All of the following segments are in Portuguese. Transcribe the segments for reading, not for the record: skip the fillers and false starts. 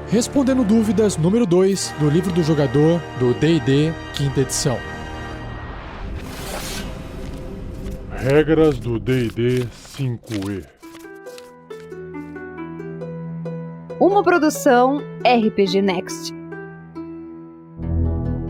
Respondendo dúvidas número 2 do livro do jogador do D&D, 5ª edição. Regras do D&D 5e. Uma produção RPG Next.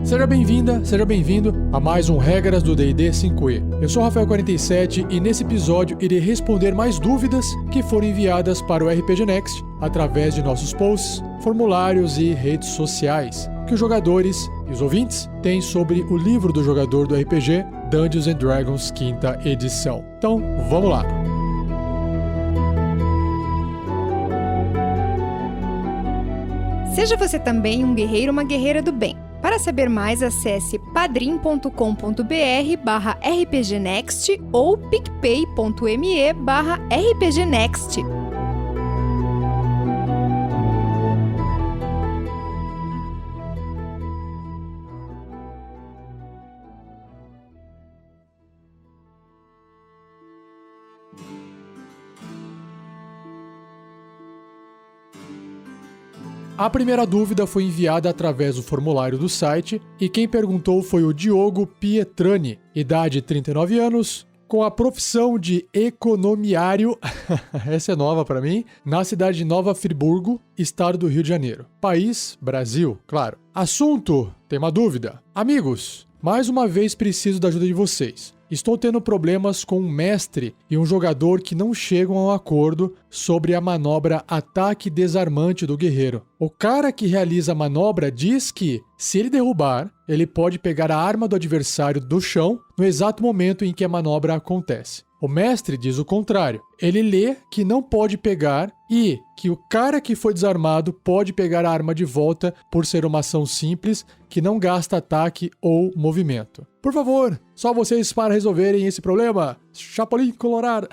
Seja bem-vinda, seja bem-vindo a mais um Regras do D&D 5e. Eu sou o Rafael47 e nesse episódio irei responder mais dúvidas que foram enviadas para o RPG Next através de nossos posts, formulários e redes sociais que os jogadores e os ouvintes têm sobre o livro do jogador do RPG Dungeons & Dragons 5ª edição. Então, vamos lá! Seja você também um guerreiro ou uma guerreira do bem. Para saber mais, acesse padrim.com.br/rpgnext ou picpay.me/rpgnext. A primeira dúvida foi enviada através do formulário do site e quem perguntou foi o Diogo Pietrani, idade 39 anos, com a profissão de economiário, essa é nova para mim, na cidade de Nova Friburgo, estado do Rio de Janeiro. País, Brasil, claro. Assunto, tem uma dúvida. Amigos, mais uma vez preciso da ajuda de vocês. Estou tendo problemas com um mestre e um jogador que não chegam a um acordo sobre a manobra ataque desarmante do guerreiro. O cara que realiza a manobra diz que, se ele derrubar, ele pode pegar a arma do adversário do chão no exato momento em que a manobra acontece. O mestre diz o contrário. Ele lê que não pode pegar e que o cara que foi desarmado pode pegar a arma de volta por ser uma ação simples que não gasta ataque ou movimento. Por favor, só vocês para resolverem esse problema. Chapolin Colorado.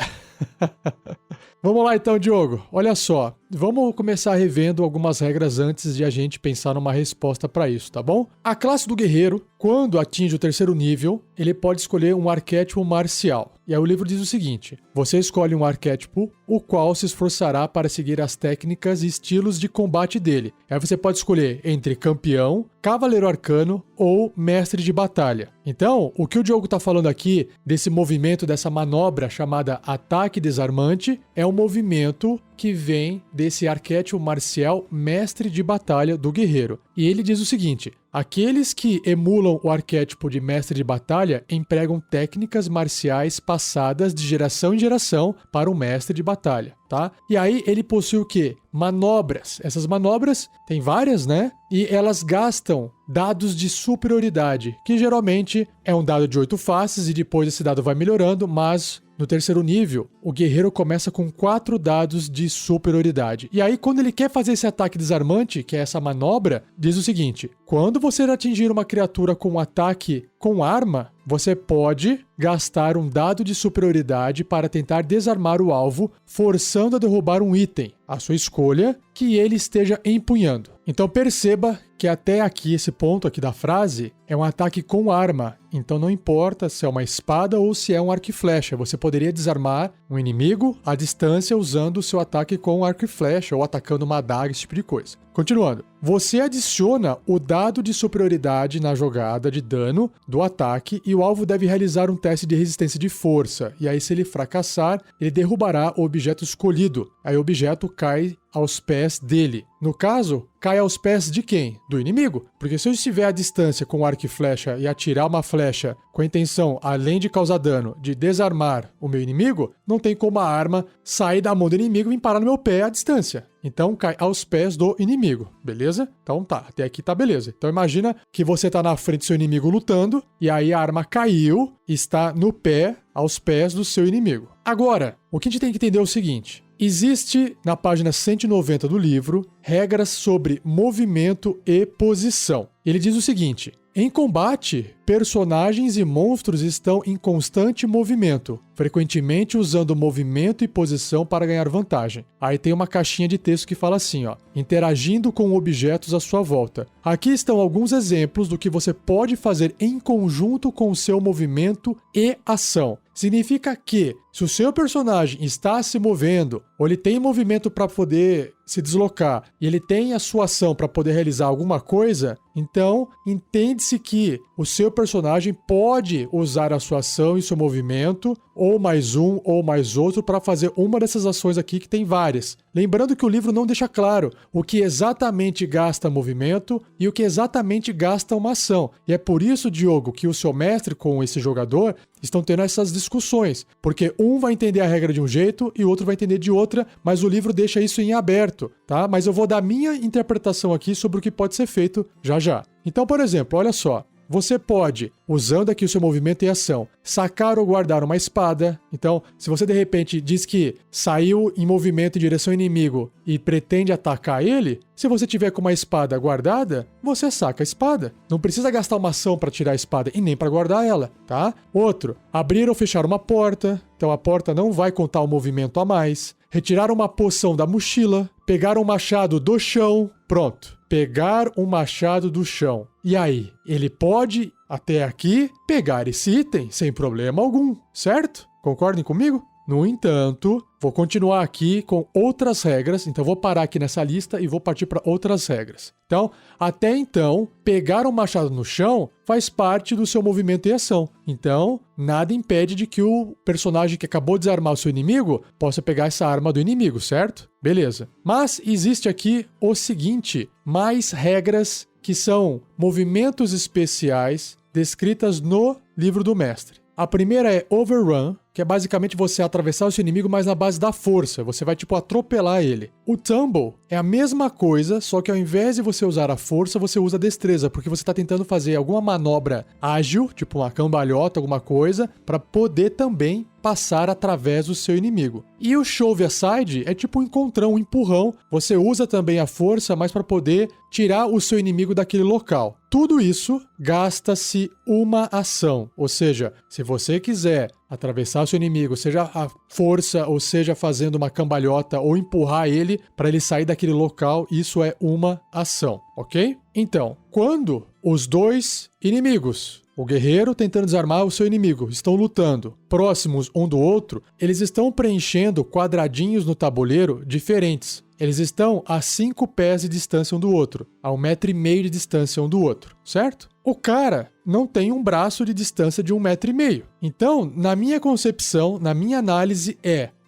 Vamos lá então, Diogo. Olha só, vamos começar revendo algumas regras antes de a gente pensar numa resposta para isso, tá bom? A classe do guerreiro, quando atinge o 3º nível, ele pode escolher um arquétipo marcial. E aí o livro diz o seguinte: você escolhe um arquétipo, o qual se esforçará para seguir as técnicas e estilos de combate dele. Aí você pode escolher entre campeão, cavaleiro arcano ou mestre de batalha. Então, o que o Diogo está falando aqui, desse movimento, dessa manobra chamada ataque desarmante, é um movimento que vem desse arquétipo marcial mestre de batalha do guerreiro. E ele diz o seguinte: aqueles que emulam o arquétipo de mestre de batalha empregam técnicas marciais passadas de geração em geração para o mestre de batalha, tá? E aí ele possui o quê? Manobras. Essas manobras, tem várias, né? E elas gastam dados de superioridade, que geralmente é um dado de 8 faces e depois esse dado vai melhorando, mas no 3º nível, o guerreiro começa com 4 dados de superioridade. E aí, quando ele quer fazer esse ataque desarmante, que é essa manobra, diz o seguinte: quando você atingir uma criatura com um ataque com arma, você pode gastar um dado de superioridade para tentar desarmar o alvo, forçando a derrubar um item, a sua escolha, que ele esteja empunhando. Então perceba que até aqui, esse ponto aqui da frase, é um ataque com arma. Então não importa se é uma espada ou se é um arco e flecha. Você poderia desarmar um inimigo à distância usando o seu ataque com arco e flecha ou atacando uma adaga, esse tipo de coisa. Continuando. Você adiciona o dado de superioridade na jogada de dano do ataque e o alvo deve realizar um teste de resistência de força. E aí, se ele fracassar, ele derrubará o objeto escolhido. Aí o objeto cai aos pés dele. No caso, cai aos pés de quem? Do inimigo. Porque se eu estiver à distância com arco e flecha e atirar uma flecha com a intenção, além de causar dano, de desarmar o meu inimigo, não tem como a arma sair da mão do inimigo e parar no meu pé à distância. Então cai aos pés do inimigo, beleza? Então tá, até aqui tá beleza. Então imagina que você tá na frente do seu inimigo lutando, e aí a arma caiu e está no pé, aos pés do seu inimigo. Agora, o que a gente tem que entender é o seguinte: existe, na página 190 do livro, regras sobre movimento e posição. Ele diz o seguinte: em combate, personagens e monstros estão em constante movimento, frequentemente usando movimento e posição para ganhar vantagem. Aí tem uma caixinha de texto que fala assim, ó, interagindo com objetos à sua volta. Aqui estão alguns exemplos do que você pode fazer em conjunto com o seu movimento e ação. Significa que, Se o seu personagem está se movendo, ou ele tem movimento para poder se deslocar, e ele tem a sua ação para poder realizar alguma coisa, então entende-se que o seu personagem pode usar a sua ação e seu movimento, ou mais um, ou mais outro, para fazer uma dessas ações aqui que tem várias. Lembrando que o livro não deixa claro o que exatamente gasta movimento e o que exatamente gasta uma ação. E é por isso, Diogo, que o seu mestre com esse jogador estão tendo essas discussões, porque um vai entender a regra de um jeito e o outro vai entender de outra, mas o livro deixa isso em aberto, tá? Mas eu vou dar minha interpretação aqui sobre o que pode ser feito já já. Então, por exemplo, olha só. Você pode, usando aqui o seu movimento e ação, sacar ou guardar uma espada. Então, se você de repente diz que saiu em movimento em direção ao inimigo e pretende atacar ele, se você tiver com uma espada guardada, você saca a espada. Não precisa gastar uma ação para tirar a espada e nem para guardar ela, tá? Outro, abrir ou fechar uma porta. Então a porta não vai contar o movimento a mais. Retirar uma poção da mochila. Pegar um machado do chão. Pronto. Pegar um machado do chão. E aí, ele pode, até aqui, pegar esse item sem problema algum, certo? Concordem comigo? No entanto, vou continuar aqui com outras regras, então vou parar aqui nessa lista e vou partir para outras regras. Então, até então, pegar um machado no chão faz parte do seu movimento e ação. Então, nada impede de que o personagem que acabou de desarmar o seu inimigo possa pegar essa arma do inimigo, certo? Beleza. Mas existe aqui o seguinte, mais regras que são movimentos especiais descritas no livro do mestre. A primeira é Overrun, que é basicamente você atravessar o seu inimigo, mas na base da força. Você vai, atropelar ele. O Tumble é a mesma coisa, só que ao invés de você usar a força, você usa a destreza, porque você está tentando fazer alguma manobra ágil, tipo uma cambalhota, alguma coisa, para poder também passar através do seu inimigo. E o Shove Aside é tipo um encontrão, um empurrão. Você usa também a força, mas para poder tirar o seu inimigo daquele local. Tudo isso gasta-se uma ação. Ou seja, se você quiser atravessar o seu inimigo, seja a força, ou seja fazendo uma cambalhota, ou empurrar ele para ele sair daquele local, isso é uma ação, ok? Então, quando os dois inimigos, o guerreiro tentando desarmar o seu inimigo, estão lutando próximos um do outro, eles estão preenchendo quadradinhos no tabuleiro diferentes. Eles estão a 5 pés de distância um do outro, a 1,5 m de distância um do outro, certo? O cara não tem um braço de distância de 1,5 m. Então, na minha concepção, na minha análise,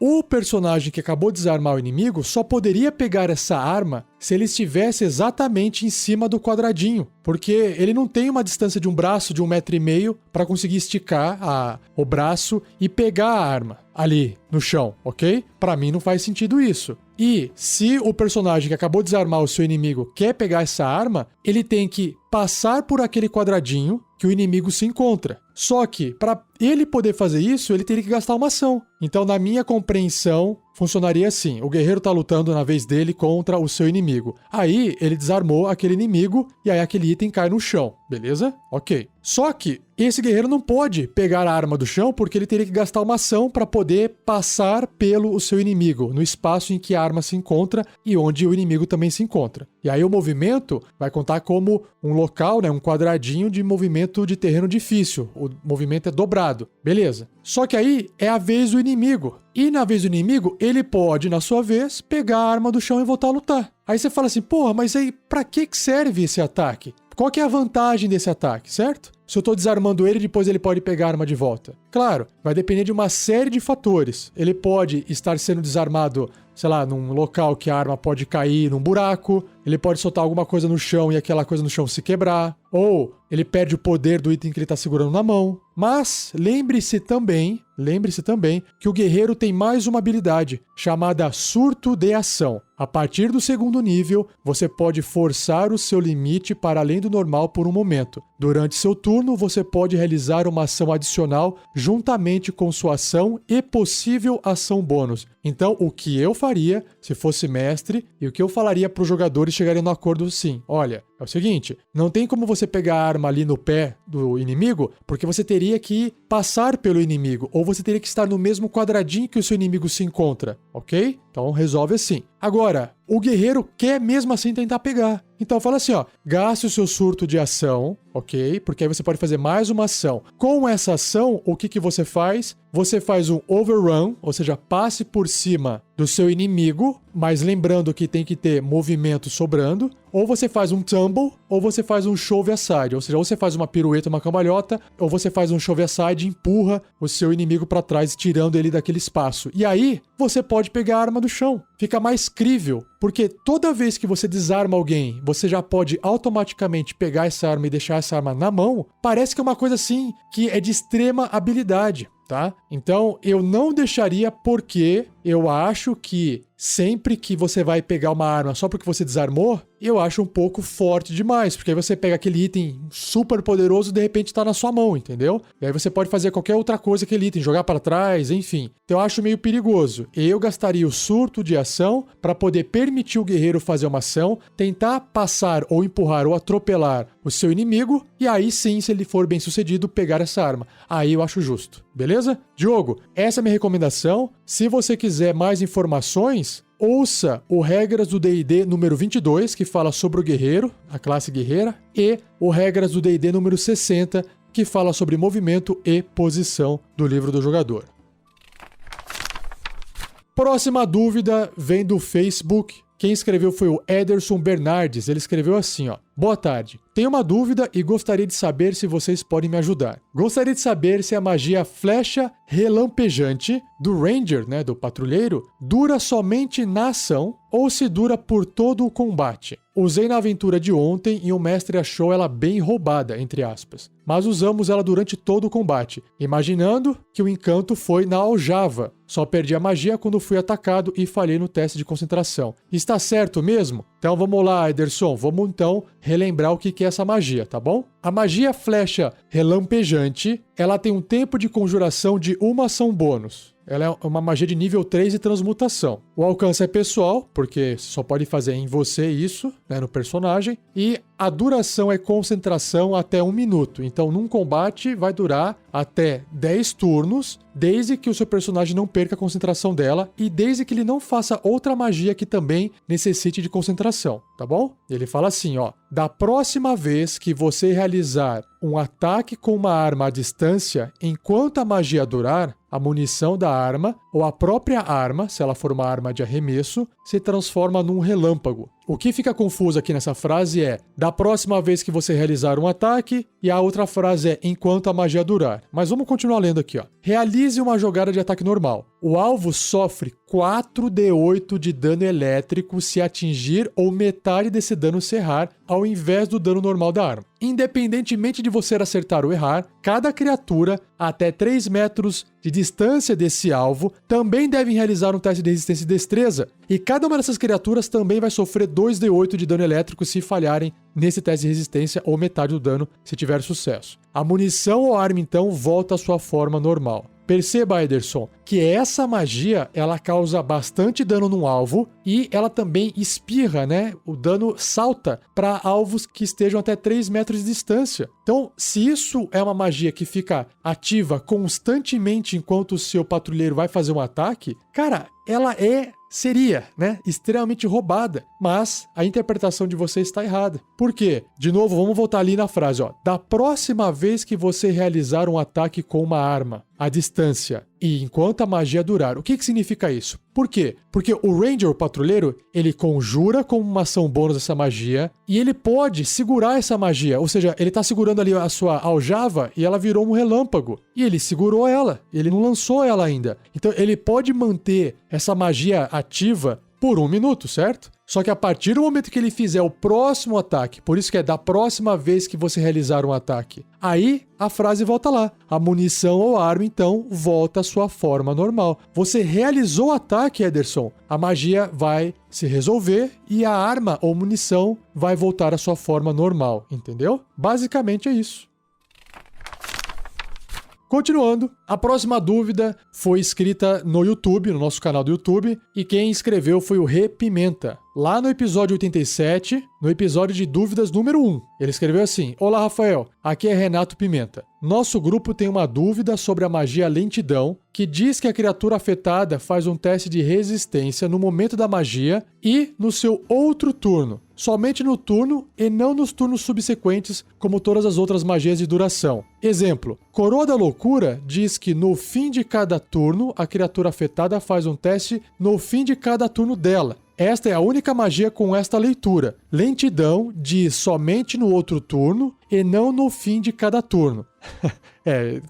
o personagem que acabou de desarmar o inimigo só poderia pegar essa arma se ele estivesse exatamente em cima do quadradinho, porque ele não tem uma distância de um braço de 1,5 m para conseguir esticar o braço e pegar a arma ali no chão, ok? Para mim não faz sentido isso. E se o personagem que acabou de desarmar o seu inimigo quer pegar essa arma, ele tem que passar por aquele quadradinho que o inimigo se encontra. Só que, para ele poder fazer isso, ele teria que gastar uma ação. Então, na minha compreensão, funcionaria assim. O guerreiro tá lutando na vez dele contra o seu inimigo. Aí, ele desarmou aquele inimigo e aí aquele item cai no chão. Beleza? Ok. Só que esse guerreiro não pode pegar a arma do chão porque ele teria que gastar uma ação para poder passar pelo seu inimigo, no espaço em que a arma se encontra e onde o inimigo também se encontra. E aí o movimento vai contar como um local, um quadradinho de movimento de terreno difícil. O movimento é dobrado. Beleza. Só que aí é a vez do inimigo. E na vez do inimigo, ele pode, na sua vez, pegar a arma do chão e voltar a lutar. Aí você fala assim, porra, mas aí pra que serve esse ataque? Qual que é a vantagem desse ataque, certo? Se eu tô desarmando ele, depois ele pode pegar a arma de volta. Claro, vai depender de uma série de fatores. Ele pode estar sendo desarmado, sei lá, num local que a arma pode cair num buraco, ele pode soltar alguma coisa no chão e aquela coisa no chão se quebrar, ou ele perde o poder do item que ele tá segurando na mão. Mas lembre-se também que o guerreiro tem mais uma habilidade, chamada Surto de Ação. A partir do segundo nível, você pode forçar o seu limite para além do normal por um momento. Durante seu turno, você pode realizar uma ação adicional juntamente com sua ação e possível ação bônus. Então, o que eu faria, se fosse mestre, e o que eu falaria para os jogadores chegarem no acordo sim. Olha, é o seguinte, não tem como você pegar a arma ali no pé do inimigo, porque você teria que passar pelo inimigo, ou você teria que estar no mesmo quadradinho que o seu inimigo se encontra, ok? Então resolve assim. Agora, o guerreiro quer mesmo assim tentar pegar. Então fala assim, ó, gaste o seu surto de ação, ok? Porque aí você pode fazer mais uma ação. Com essa ação, o que você faz? Você faz um overrun, ou seja, passe por cima do seu inimigo, mas lembrando que tem que ter movimento sobrando. Ou você faz um tumble, ou você faz um shove aside, ou seja, ou você faz uma pirueta, uma cambalhota, ou você faz um shove aside e empurra o seu inimigo para trás, tirando ele daquele espaço. E aí, você pode pegar a arma do chão. Fica mais crível, porque toda vez que você desarma alguém, você já pode automaticamente pegar essa arma e deixar essa arma na mão. Parece que é uma coisa assim que é de extrema habilidade, tá? Então, eu não deixaria, porque eu acho que sempre que você vai pegar uma arma só porque você desarmou, eu acho um pouco forte demais, porque aí você pega aquele item super poderoso e de repente tá na sua mão, entendeu? E aí você pode fazer qualquer outra coisa com aquele item, jogar para trás, enfim. Então eu acho meio perigoso. Eu gastaria o surto de ação para poder permitir o guerreiro fazer uma ação, tentar passar ou empurrar ou atropelar o seu inimigo, e aí sim, se ele for bem sucedido, pegar essa arma. Aí eu acho justo, beleza? Diogo, essa é a minha recomendação. Se você quiser mais informações, ouça o Regras do D&D número 22, que fala sobre o guerreiro, a classe guerreira, e o Regras do D&D número 60, que fala sobre movimento e posição do livro do jogador. Próxima dúvida vem do Facebook. Quem escreveu foi o Ederson Bernardes. Ele escreveu assim, ó: boa tarde. Tenho uma dúvida e gostaria de saber se vocês podem me ajudar. Gostaria de saber se a magia Flecha Relampejante do Ranger, né, do patrulheiro, dura somente na ação ou se dura por todo o combate. Usei na aventura de ontem e o mestre achou ela bem roubada, entre aspas. Mas usamos ela durante todo o combate, imaginando que o encanto foi na aljava. Só perdi a magia quando fui atacado e falhei no teste de concentração. Está certo mesmo? Então vamos lá, Ederson, vamos então relembrar o que é essa magia, tá bom? A magia Flecha Relampejante, ela tem um tempo de conjuração de uma ação bônus. Ela é uma magia de nível 3 de transmutação. O alcance é pessoal, porque você só pode fazer em você isso, né, no personagem. E a duração é concentração até 1 minuto. Então, num combate, vai durar até 10 turnos, desde que o seu personagem não perca a concentração dela e desde que ele não faça outra magia que também necessite de concentração, tá bom? Ele fala assim, ó: da próxima vez que você realizar um ataque com uma arma à distância, enquanto a magia durar, a munição da arma ou a própria arma, se ela for uma arma de arremesso, se transforma num relâmpago. O que fica confuso aqui nessa frase é da próxima vez que você realizar um ataque, e a outra frase é enquanto a magia durar. Mas vamos continuar lendo aqui, ó. Realize uma jogada de ataque normal. O alvo sofre 4d8 de dano elétrico se atingir ou metade desse dano se errar, ao invés do dano normal da arma. Independentemente de você acertar ou errar, cada criatura até 3 metros de distância desse alvo também deve realizar um teste de resistência e destreza, e cada uma dessas criaturas também vai sofrer 2d8 de dano elétrico se falharem nesse teste de resistência ou metade do dano se tiver sucesso. A munição ou arma então volta à sua forma normal. Perceba, Ederson, que essa magia, ela causa bastante dano no alvo e ela também espirra, né? O dano salta para alvos que estejam até 3 metros de distância. Então, se isso é uma magia que fica ativa constantemente enquanto o seu patrulheiro vai fazer um ataque, cara, ela seria, né, extremamente roubada, mas a interpretação de você está errada. Por quê? De novo, vamos voltar ali na frase, ó. Da próxima vez que você realizar um ataque com uma arma à distância e enquanto a magia durar. O que significa isso? Por quê? Porque o Ranger, o patrulheiro, ele conjura como uma ação bônus essa magia e ele pode segurar essa magia, ou seja, ele tá segurando ali a sua aljava e ela virou um relâmpago. E ele segurou ela, ele não lançou ela ainda. Então ele pode manter essa magia ativa por 1 minuto, certo? Só que a partir do momento que ele fizer o próximo ataque, por isso que é da próxima vez que você realizar um ataque, aí a frase volta lá. A munição ou arma, então, volta à sua forma normal. Você realizou o ataque, Ederson, a magia vai se resolver e a arma ou munição vai voltar à sua forma normal, entendeu? Basicamente é isso. Continuando, A próxima dúvida foi escrita no YouTube, no nosso canal do YouTube, e quem escreveu foi o Rê Pimenta. Lá no episódio 87, no episódio de dúvidas número 1, ele escreveu assim: Olá, Rafael, aqui é Renato Pimenta. Nosso grupo tem uma dúvida sobre a magia lentidão, que diz que a criatura afetada faz um teste de resistência no momento da magia e no seu outro turno. Somente no turno e não nos turnos subsequentes, como todas as outras magias de duração. Exemplo, Coroa da Loucura diz que no fim de cada turno, a criatura afetada faz um teste no fim de cada turno dela. Esta é a única magia com esta leitura. Lentidão diz somente no outro turno e não no fim de cada turno.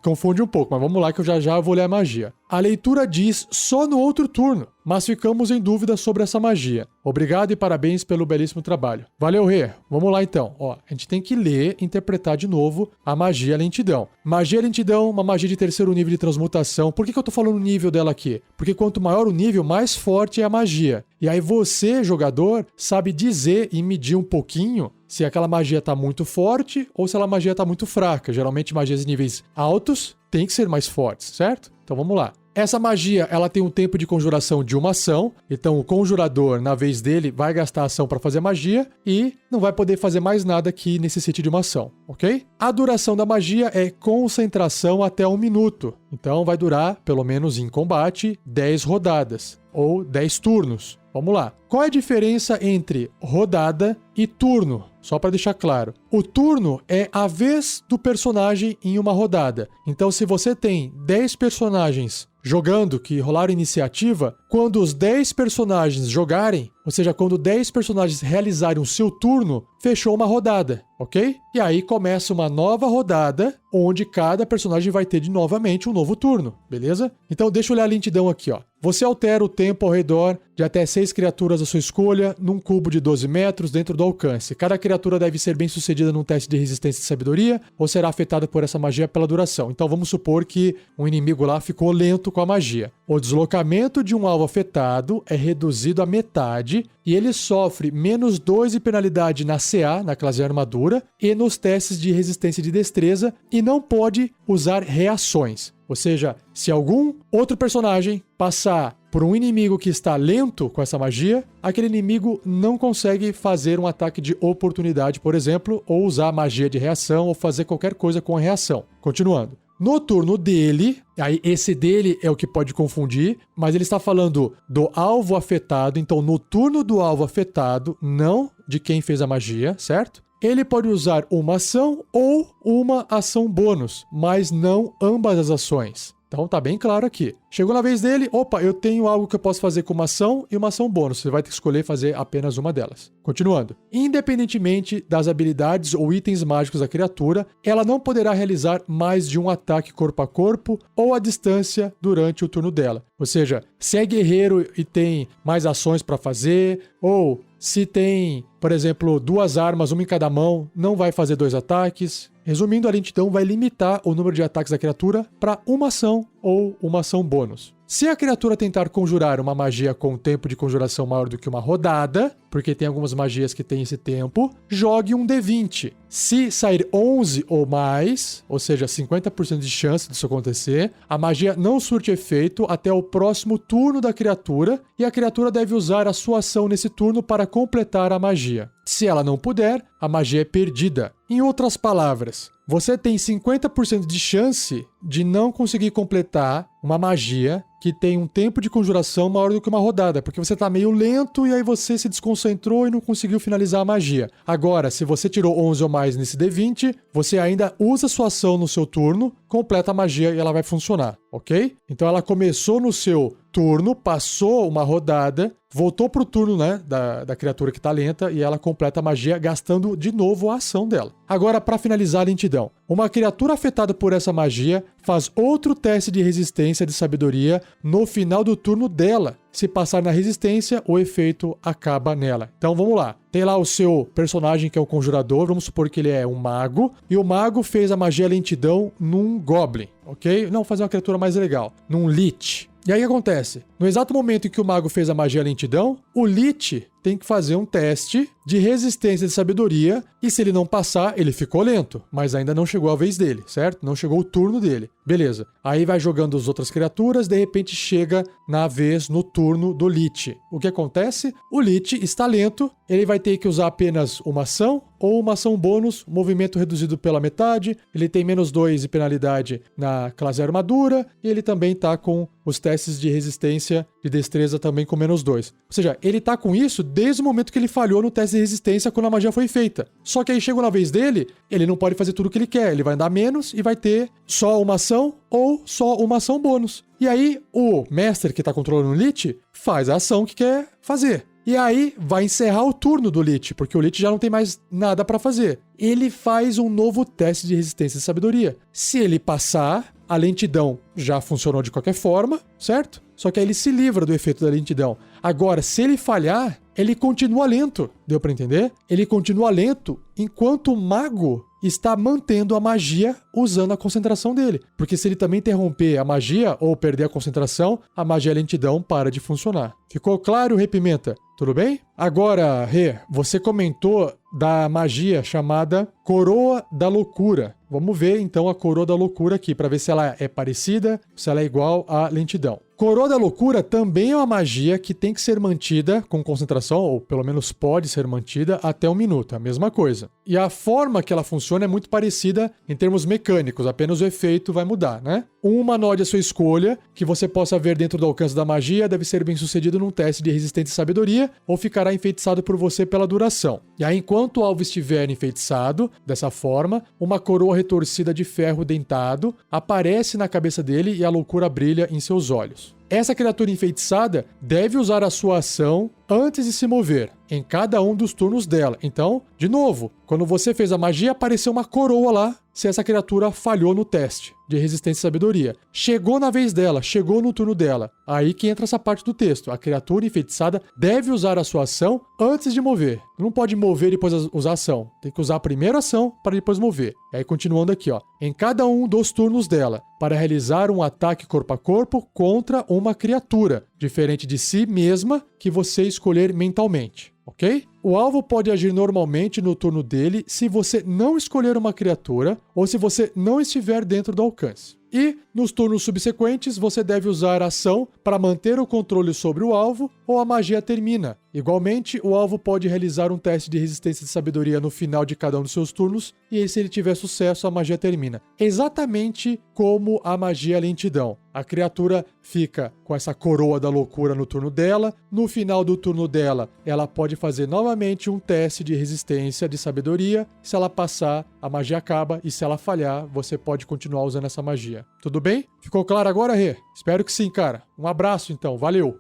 Confunde um pouco, mas vamos lá que eu já vou ler a magia. A leitura diz só no outro turno, mas ficamos em dúvida sobre essa magia. Obrigado e parabéns pelo belíssimo trabalho. Valeu, Rê. Vamos lá então. A gente tem que ler e interpretar de novo a magia lentidão. Magia lentidão, uma magia de terceiro nível de transmutação. Por que eu tô falando o nível dela aqui? Porque quanto maior o nível, mais forte é a magia. E aí você, jogador, sabe dizer e medir um pouquinho se aquela magia tá muito forte ou se aquela magia tá muito fraca. Geralmente magias de níveis altos têm que ser mais fortes, certo? Então vamos lá. Essa magia, ela tem um tempo de conjuração de uma ação, então o conjurador, na vez dele, vai gastar a ação para fazer a magia e não vai poder fazer mais nada que necessite de uma ação, ok? A duração da magia é concentração até 1 minuto, então vai durar, pelo menos em combate, 10 rodadas, ou 10 turnos. Vamos lá. Qual é a diferença entre rodada e turno? Só para deixar claro. O turno é a vez do personagem em uma rodada. Então, se você tem 10 personagens jogando que rolaram iniciativa, quando os 10 personagens jogarem, ou seja, quando 10 personagens realizarem o seu turno, fechou uma rodada, ok? E aí começa uma nova rodada, onde cada personagem vai ter novamente um novo turno, beleza? Então deixa eu olhar a lentidão aqui, ó. Você altera o tempo ao redor de até 6 criaturas da sua escolha num cubo de 12 metros dentro do alcance. Cada criatura deve ser bem sucedida num teste de resistência e sabedoria ou será afetada por essa magia pela duração. Então vamos supor que um inimigo lá ficou lento com a magia. O deslocamento de um alvo afetado é reduzido à metade e ele sofre -2 de penalidade na CA, na classe de armadura, e nos testes de resistência e de destreza, e não pode usar reações. Ou seja, se algum outro personagem passar por um inimigo que está lento com essa magia, aquele inimigo não consegue fazer um ataque de oportunidade, por exemplo, ou usar magia de reação, ou fazer qualquer coisa com a reação. Continuando. No turno dele, aí esse dele é o que pode confundir, mas ele está falando do alvo afetado, então no turno do alvo afetado, não de quem fez a magia, certo? Ele pode usar uma ação ou uma ação bônus, mas não ambas as ações. Então tá bem claro aqui. Chegou na vez dele, opa, eu tenho algo que eu posso fazer com uma ação e uma ação bônus. Você vai ter que escolher fazer apenas uma delas. Continuando. Independentemente das habilidades ou itens mágicos da criatura, ela não poderá realizar mais de um ataque corpo a corpo ou à distância durante o turno dela. Ou seja, se é guerreiro e tem mais ações para fazer, ou se tem, por exemplo, 2 armas, uma em cada mão, não vai fazer 2 ataques. Resumindo, a lentidão vai limitar o número de ataques da criatura para uma ação ou uma ação bônus. Se a criatura tentar conjurar uma magia com tempo de conjuração maior do que uma rodada, porque tem algumas magias que têm esse tempo, jogue um D20. Se sair 11 ou mais, ou seja, 50% de chance disso acontecer, a magia não surte efeito até o próximo turno da criatura e a criatura deve usar a sua ação nesse turno para completar a magia. Se ela não puder, a magia é perdida. Em outras palavras, você tem 50% de chance de não conseguir completar uma magia que tem um tempo de conjuração maior do que uma rodada, porque você tá meio lento e aí você se desconcentrou e não conseguiu finalizar a magia. Agora, se você tirou 11 ou mais nesse D20, você ainda usa sua ação no seu turno, completa a magia e ela vai funcionar, ok? Então ela começou no seu turno, passou uma rodada, voltou pro turno, né, da criatura que tá lenta e ela completa a magia gastando de novo a ação dela. Agora, para finalizar a lentidão, uma criatura afetada por essa magia faz outro teste de resistência de sabedoria no final do turno dela. Se passar na resistência, o efeito acaba nela. Então vamos lá. Tem lá o seu personagem que é o conjurador, vamos supor que ele é um mago, e o mago fez a magia lentidão num goblin, ok? Não, fazer uma criatura mais legal, num lich. E aí o que acontece? No exato momento em que o mago fez a magia lentidão, o Lich tem que fazer um teste de resistência de sabedoria, e se ele não passar, ele ficou lento, mas ainda não chegou a vez dele, certo? Não chegou o turno dele. Beleza. Aí vai jogando as outras criaturas, de repente chega na vez, no turno do Lich. O que acontece? O Lich está lento, ele vai ter que usar apenas uma ação, ou uma ação bônus, movimento reduzido pela metade, ele tem -2 de penalidade na classe armadura, e ele também tá com os testes de resistência de destreza também com -2. Ou seja, ele tá com isso desde o momento que ele falhou no teste de resistência quando a magia foi feita. Só que aí chegou na vez dele, ele não pode fazer tudo o que ele quer, ele vai andar menos e vai ter só uma ação ou só uma ação bônus. E aí o mestre que tá controlando o Lich faz a ação que quer fazer. E aí vai encerrar o turno do Lich, porque o Lich já não tem mais nada pra fazer. Ele faz um novo teste de resistência e sabedoria. Se ele passar, a lentidão já funcionou de qualquer forma, certo? Só que aí ele se livra do efeito da lentidão. Agora, se ele falhar, ele continua lento. Deu pra entender? Ele continua lento enquanto o mago está mantendo a magia usando a concentração dele. Porque se ele também interromper a magia ou perder a concentração, a magia lentidão para de funcionar. Ficou claro, Rê Pimenta? Tudo bem? Agora, Rê, você comentou da magia chamada Coroa da Loucura. Vamos ver então a Coroa da Loucura aqui, para ver se ela é parecida, se ela é igual à lentidão. Coroa da Loucura também é uma magia que tem que ser mantida com concentração, ou pelo menos pode ser mantida até 1 minuto, a mesma coisa. E a forma que ela funciona é muito parecida em termos mecânicos, apenas o efeito vai mudar, né? Um humanoide à sua escolha, que você possa ver dentro do alcance da magia, deve ser bem sucedido num teste de resistência e sabedoria, ou ficará enfeitiçado por você pela duração. E aí, enquanto o alvo estiver enfeitiçado, dessa forma, uma coroa retorcida de ferro dentado aparece na cabeça dele e a loucura brilha em seus olhos. Essa criatura enfeitiçada deve usar a sua ação antes de se mover, em cada um dos turnos dela. Então, de novo, quando você fez a magia, apareceu uma coroa lá, se essa criatura falhou no teste de resistência e sabedoria. Chegou na vez dela, chegou no turno dela. Aí que entra essa parte do texto. A criatura enfeitiçada deve usar a sua ação antes de mover. Não pode mover e depois usar a ação. Tem que usar a primeira ação para depois mover. E aí, continuando aqui, ó. Em cada um dos turnos dela, para realizar um ataque corpo a corpo contra uma criatura, diferente de si mesma, que você escolher mentalmente. Ok? O alvo pode agir normalmente no turno dele se você não escolher uma criatura ou se você não estiver dentro do alcance. E, nos turnos subsequentes, você deve usar a ação para manter o controle sobre o alvo ou a magia termina. Igualmente, o alvo pode realizar um teste de resistência de sabedoria no final de cada um dos seus turnos, e aí, se ele tiver sucesso, a magia termina. Exatamente como a magia lentidão. A criatura fica com essa coroa da loucura no turno dela. No final do turno dela, ela pode fazer novamente um teste de resistência de sabedoria. Se ela passar, a magia acaba, e se ela falhar, você pode continuar usando essa magia. Tudo bem? Ficou claro agora, Rê? Espero que sim, cara. Um abraço, então. Valeu!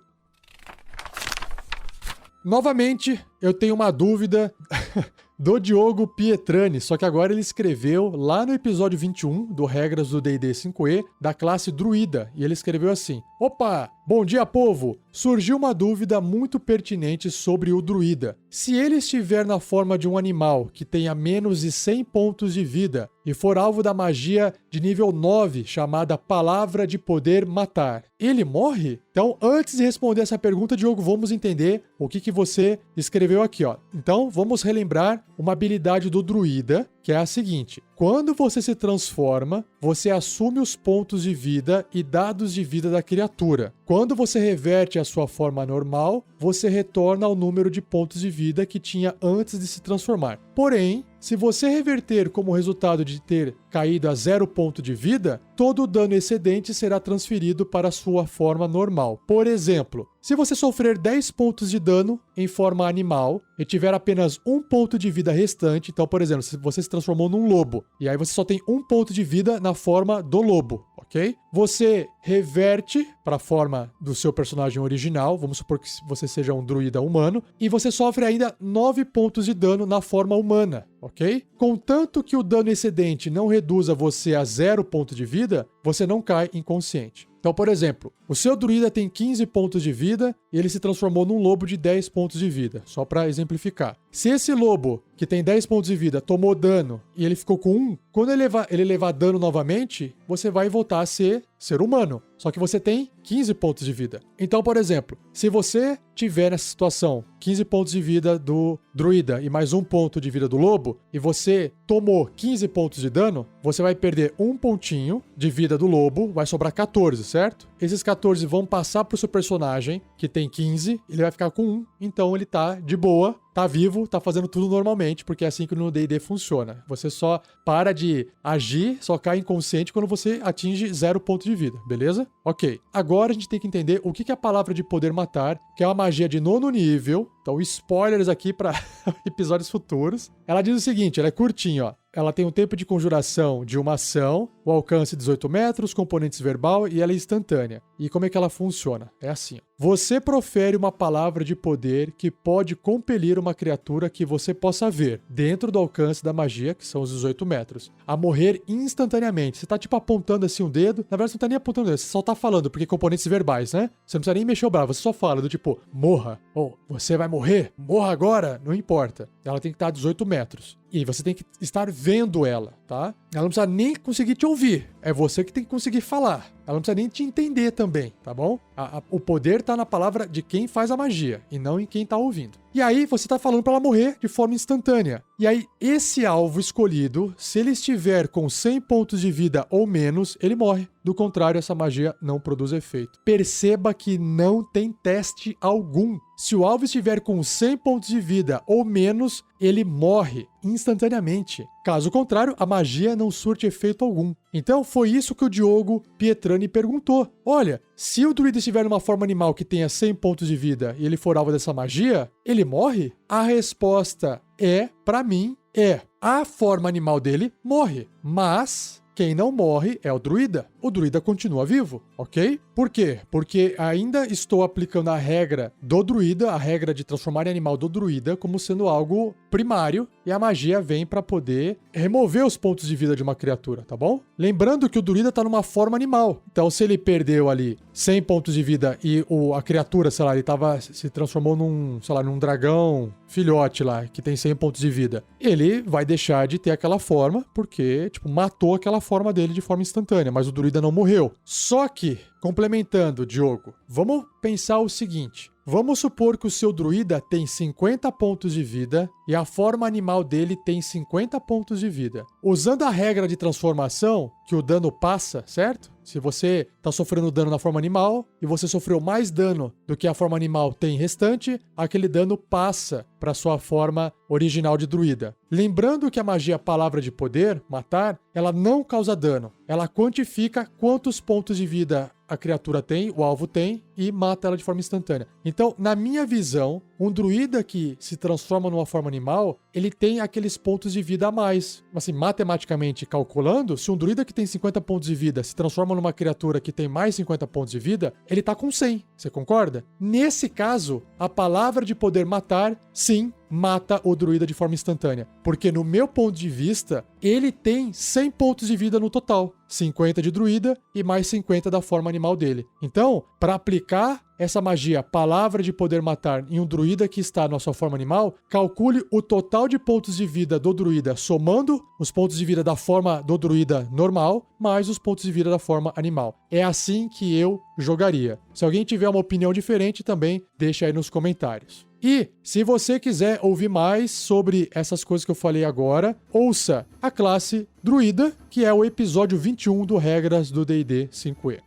Novamente, eu tenho uma dúvida do Diogo Pietrani, só que agora ele escreveu lá no episódio 21 do Regras do D&D 5e, da classe Druida, e ele escreveu assim: Opa! Bom dia, povo! Surgiu uma dúvida muito pertinente sobre o druida. Se ele estiver na forma de um animal que tenha menos de 100 pontos de vida e for alvo da magia de nível 9, chamada Palavra de Poder Matar, ele morre? Então, antes de responder essa pergunta, Diogo, vamos entender o que você escreveu aqui, ó. Então, vamos relembrar uma habilidade do druida, que é a seguinte: quando você se transforma, você assume os pontos de vida e dados de vida da criatura. Quando você reverte a sua forma normal, você retorna ao número de pontos de vida que tinha antes de se transformar. Porém, se você reverter como resultado de ter caído a 0 ponto de vida, todo o dano excedente será transferido para a sua forma normal. Por exemplo, se você sofrer 10 pontos de dano em forma animal e tiver apenas 1 ponto de vida restante, então, por exemplo, se você se transformou num lobo, e aí você só tem 1 ponto de vida na forma do lobo, ok? Você reverte para a forma do seu personagem original, vamos supor que você seja um druida humano, e você sofre ainda 9 pontos de dano na forma humana, ok? Contanto que o dano excedente não reduza você a 0 ponto de vida, você não cai inconsciente. Então, por exemplo, o seu druida tem 15 pontos de vida e ele se transformou num lobo de 10 pontos de vida, só para exemplificar. Se esse lobo, que tem 10 pontos de vida, tomou dano e ele ficou com 1, quando ele levar dano novamente, você vai voltar a ser humano. Só que você tem 15 pontos de vida. Então, por exemplo, se você tiver nessa situação 15 pontos de vida do druida e mais 1 ponto de vida do lobo, e você tomou 15 pontos de dano, você vai perder 1 pontinho de vida do lobo, vai sobrar 14, certo? Esses 14 vão passar pro seu personagem, que tem 15, ele vai ficar com 1, então ele tá de boa, tá vivo, tá fazendo tudo normalmente, porque é assim que no D&D funciona. Você só para de agir, só cai inconsciente quando você atinge 0 ponto de vida, beleza? Ok. Agora a gente tem que entender o que é a palavra de poder matar, que é uma magia de 9º nível. Então, spoilers aqui para episódios futuros. Ela diz o seguinte, ela é curtinha, ó. Ela tem um tempo de conjuração de uma ação, o alcance 18 metros, componentes verbal e ela é instantânea. E como é que ela funciona? É assim, ó. Você profere uma palavra de poder que pode compelir uma criatura que você possa ver, dentro do alcance da magia, que são os 18 metros, a morrer instantaneamente. Você tá tipo apontando assim um dedo, na verdade você não tá nem apontando o dedo, você só tá falando, porque componentes verbais, né? Você não precisa nem mexer o braço, você só fala do tipo, morra, ou você vai morrer, morra agora, não importa. Ela tem que estar a 18 metros. E você tem que estar vendo ela, tá? Ela não precisa nem conseguir te ouvir. É você que tem que conseguir falar. Ela não precisa nem te entender também, tá bom? O poder tá na palavra de quem faz a magia e não em quem tá ouvindo. E aí você tá falando pra ela morrer de forma instantânea. E aí esse alvo escolhido, se ele estiver com 100 pontos de vida ou menos, ele morre. Do contrário, essa magia não produz efeito. Perceba que não tem teste algum. Se o alvo estiver com 100 pontos de vida ou menos, ele morre instantaneamente. Caso contrário, a magia não surte efeito algum. Então foi isso que o Diogo Pietrani perguntou. Olha, se o druida estiver numa forma animal que tenha 100 pontos de vida e ele for alvo dessa magia, ele morre? A resposta pra mim, a forma animal dele morre, mas quem não morre é o druida. O druida continua vivo, ok? Por quê? Porque ainda estou aplicando a regra do druida, a regra de transformar em animal do druida, como sendo algo primário, e a magia vem para poder remover os pontos de vida de uma criatura, tá bom? Lembrando que o druida tá numa forma animal. Então, se ele perdeu ali 100 pontos de vida e a criatura, sei lá, ele se transformou num dragão filhote lá, que tem 100 pontos de vida, ele vai deixar de ter aquela forma, porque, matou aquela forma dele de forma instantânea, mas o druida não morreu. Só que, complementando, Diogo, vamos pensar o seguinte. Vamos supor que o seu druida tem 50 pontos de vida e a forma animal dele tem 50 pontos de vida. Usando a regra de transformação, que o dano passa, certo? Se você está sofrendo dano na forma animal e você sofreu mais dano do que a forma animal tem restante, aquele dano passa para sua forma original de druida. Lembrando que a magia Palavra de Poder, matar, ela não causa dano. Ela quantifica quantos pontos de vida a criatura tem, o alvo tem, e mata ela de forma instantânea. Então, na minha visão, um druida que se transforma numa forma animal, ele tem aqueles pontos de vida a mais. Assim, matematicamente calculando, se um druida que tem 50 pontos de vida se transforma numa criatura que tem mais 50 pontos de vida, ele tá com 100. Você concorda? Nesse caso, a Palavra de Poder matar, sim, mata o druida de forma instantânea. Porque no meu ponto de vista, ele tem 100 pontos de vida no total. 50 de druida e mais 50 da forma animal dele. Então, para aplicar essa magia Palavra de Poder matar em um druida que está na sua forma animal, calcule o total de pontos de vida do druida somando os pontos de vida da forma do druida normal mais os pontos de vida da forma animal. É assim que eu jogaria. Se alguém tiver uma opinião diferente também, deixa aí nos comentários. E, se você quiser ouvir mais sobre essas coisas que eu falei agora, ouça a classe Druida, que é o episódio 21 do Regras do D&D 5e.